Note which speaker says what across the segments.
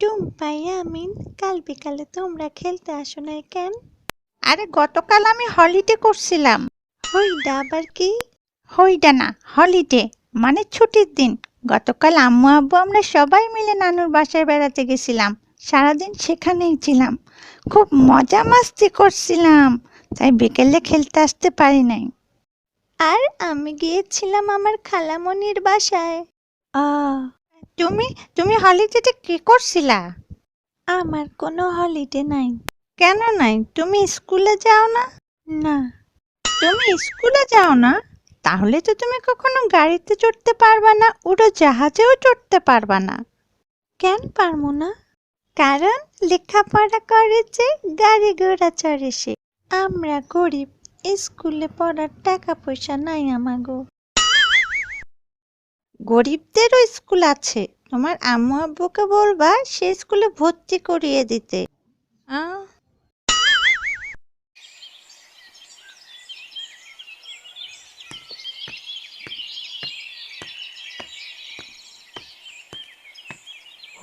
Speaker 1: টুম্পাই আমিন, কাল বিকালে তোমরা খেলতে আসো নাই কেন?
Speaker 2: আরে গতকাল আমি হলিডে করছিলাম।
Speaker 1: হইডা আবার কি?
Speaker 2: হইডা না, হলিডে মানে ছুটির দিন। গতকাল আম্মু আব্বু আমরা সবাই মিলে নানুর বাসায় বেড়াতে গেছিলাম। সারাদিন সেখানেই ছিলাম। খুব মজা মাস্তি করছিলাম, তাই বিকেলে খেলতে আসতে পারি নাই।
Speaker 1: আর আমি গিয়েছিলাম আমার খালামণির বাসায়।
Speaker 2: তুমি তুমি হলিডেতে কি করছিলা?
Speaker 1: আমার কোনো হলিডে নাই।
Speaker 2: কেন নাই? তুমি স্কুলে যাও না?
Speaker 1: না।
Speaker 2: তুমি স্কুলে যাও না? তাহলে তো তুমি কখনো গাড়িতে চড়তে পারবা না, উড়োজাহাজেও চড়তে পারবা না।
Speaker 1: কেন পারমু না? কারণ লেখাপড়া করেছে, গাড়ি ঘোড়া চড়ে সে। আমরা গরিব, স্কুলে পড়ার টাকা পয়সা নাই আমাগো।
Speaker 2: গরিবদেরও স্কুল আছে। তোমার আম্মু আব্বুকে বলবা সে স্কুলে ভর্তি করিয়ে দিতে। আহ,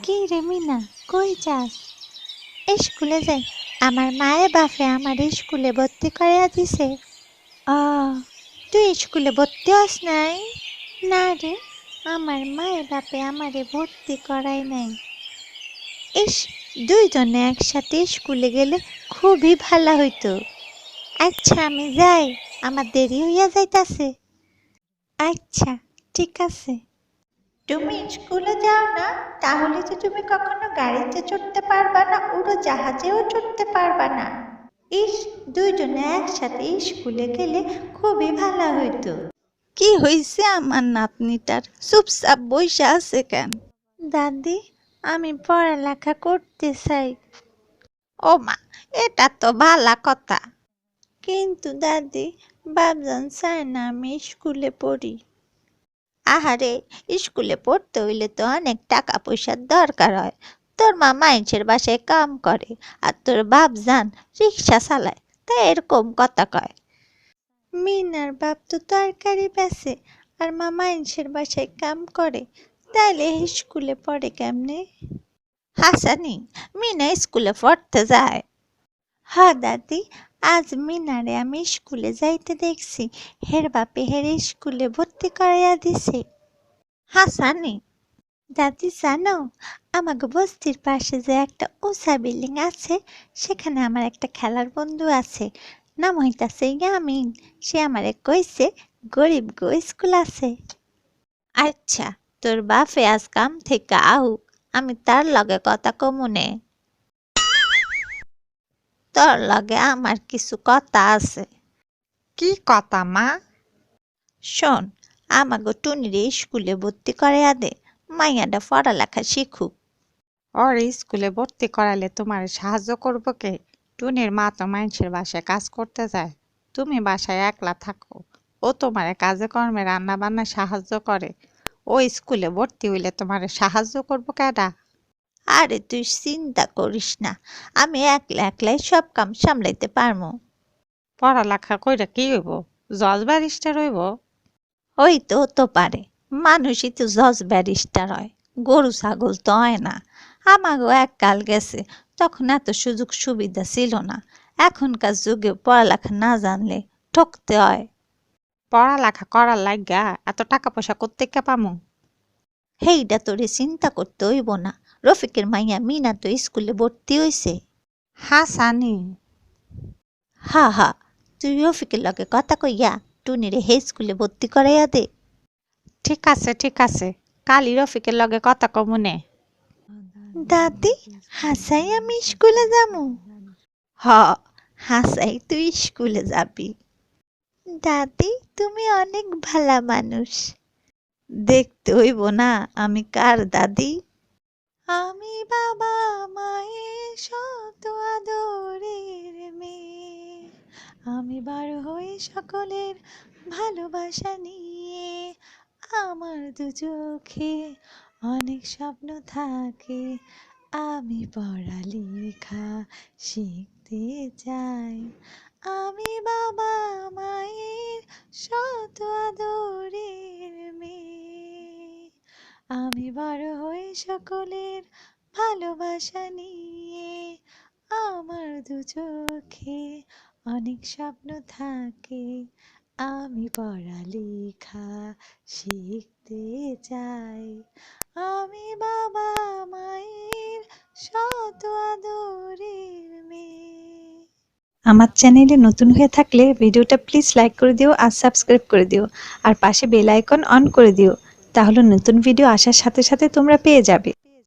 Speaker 1: কি রে মিনা, কই যাস? স্কুলে যাই। আমার মায়ে বাপে আমার স্কুলে ভর্তি করিয়া দিছে। তুই স্কুলে ভর্তি হস নাই? না রে, আমার মায়ে বাপে আমারে ভর্তি করায় নাই। ইস, দুইজনে একসাথে স্কুলে গেলে খুবই ভালো হইতো। আচ্ছা আমি যাই, আমার দেরি হইয়া যাইতাছে। আচ্ছা, ঠিক আছে।
Speaker 2: তুমি স্কুলে যাও না, তাহলে তো তুমি কখনো গাড়িতে চড়তে পারবা না, উড়োজাহাজেও চড়তে পারবা না। ইস, দুইজনে একসাথে স্কুলে গেলে খুবই ভালো হইতো। কি হইছে আমার নাতনিটার? চুপচাপ বইসা আছে কেন?
Speaker 1: দাদি, আমি পড়ালেখা করতে চাই।
Speaker 2: ও মা, এটা তো ভালা কথা।
Speaker 1: কিন্তু দাদি, বাপজান চায় না আমি স্কুলে পড়ি।
Speaker 2: আহারে, স্কুলে পড়তে হইলে তো অনেক টাকা পয়সার দরকার হয়। তোর মা মাইনষের বাসায় কাম করে, আর তোর বাপ যান রিক্সা চালায়, তাই এরকম কথা কয়।
Speaker 1: মিনার বাপ তো তরকারি বেচে, আর মা মাইনষের বাসায় কাম করে, তাইলে স্কুলে পড়ে কেমনে?
Speaker 2: হাসানি, মিনা স্কুলে পড়তে যায়।
Speaker 1: হ্যাঁ দাদি, আজ মিনারে আমি স্কুলে যাইতে দেখছি, হের বাপে হের স্কুলে ভর্তি করাইয়া দিছে।
Speaker 2: হাসানি,
Speaker 1: দাদি জানো, আমাকে বস্তির পাশে যে একটা উঁচা বিল্ডিং আছে, সেখানে আমার একটা খেলার বন্ধু আছে, নাম হইতাছে ইয়ামিন। সে আমারে কইছে গরিব গো স্কুল আছে।
Speaker 2: আচ্ছা, তোর বাপে আজ কাম থেকে আহুক, আমি তার লগে কথা কমুনে। তোর লগে আমার কিছু কথা আছে। কি কথা মা? শোন, আমাগো টুনিরে স্কুলে ভর্তি করাইয়া দে, মাইয়াটা পড়ালেখা শিখুক।
Speaker 3: ওর স্কুলে ভর্তি করালে তোমার সাহায্য করবো কে? টুনির মা তো মানুষের বাসায় কাজ করতে যায়, তুমি বাসায় একলা থাকো। ও তোমার কাজে কর্মে রান্না বান্না সাহায্য করে। ও স্কুলে ভর্তি হইলে তোমার সাহায্য করবো কেডা?
Speaker 2: আরে তুই চিন্তা করিস না, আমি একলা একলাই সব কাম সামলাইতে পারমু।
Speaker 3: পড়ালেখা কইরা কি হইব? জজ ব্যারিস্টার হইব?
Speaker 2: ওই তো তো পারে, মানুষই তো জজ ব্যারিস্টার হয়, গরু ছাগল তো হয় না। আমাগো এককাল গেছে, তখন এত সুযোগ সুবিধা ছিল না। এখনকার যুগে পড়ালেখা না জানলে ঠকতে হয়।
Speaker 3: পড়ালেখা করার লাগা এত টাকা পয়সা কোত্থেকে পামু?
Speaker 2: হেইডা তোরে চিন্তা করতে হইব না, রফিকের মাইয়া মিনা তো স্কুলে ভর্তি হইছে।
Speaker 3: হাসানি,
Speaker 2: হা হা, তুই রফিকের লগে কথা কইয়া টুনিরে হে স্কুলে ভর্তি করাইয়া দে।
Speaker 3: ঠিক আছে ঠিক আছে, কালি রফিকের লগে কথা কমুনে।
Speaker 1: দাদি, হাসাই আমি স্কুলে যামু?
Speaker 2: হ, হাসাই তুই স্কুলে যাবি।
Speaker 1: দাদি, তুমি অনেক ভালা মানুষ।
Speaker 2: দেখতে হইব না আমি কার দাদি?
Speaker 1: আমি বাবা মায়ের শত আদরের মেয়ে, আমি বার হই সকলের ভালোবাসা নিয়ে, আমার দু চোখে অনেক স্বপ্ন থাকে, আমি পড়ালেখা শিখতে চাই। আমি বাবা মায়ের শত আদরের মেয়ে, আমি বড় হই সকলের ভালোবাসা আশা নিয়ে আমার দু চোখে অনেক স্বপ্ন থাকে, আমি পড়ালেখা শিখতে চাই, আমি বাবা মায়ের শত আদরের মেয়ে। আমার চ্যানেলে নতুন হয়ে থাকলে ভিডিওটা প্লিজ লাইক করে দিও আর সাবস্ক্রাইব করে দিও, আর পাশে বেল আইকন অন করে দিও, তাহলে নতুন ভিডিও আসার সাথে সাথে তোমরা পেয়ে যাবে।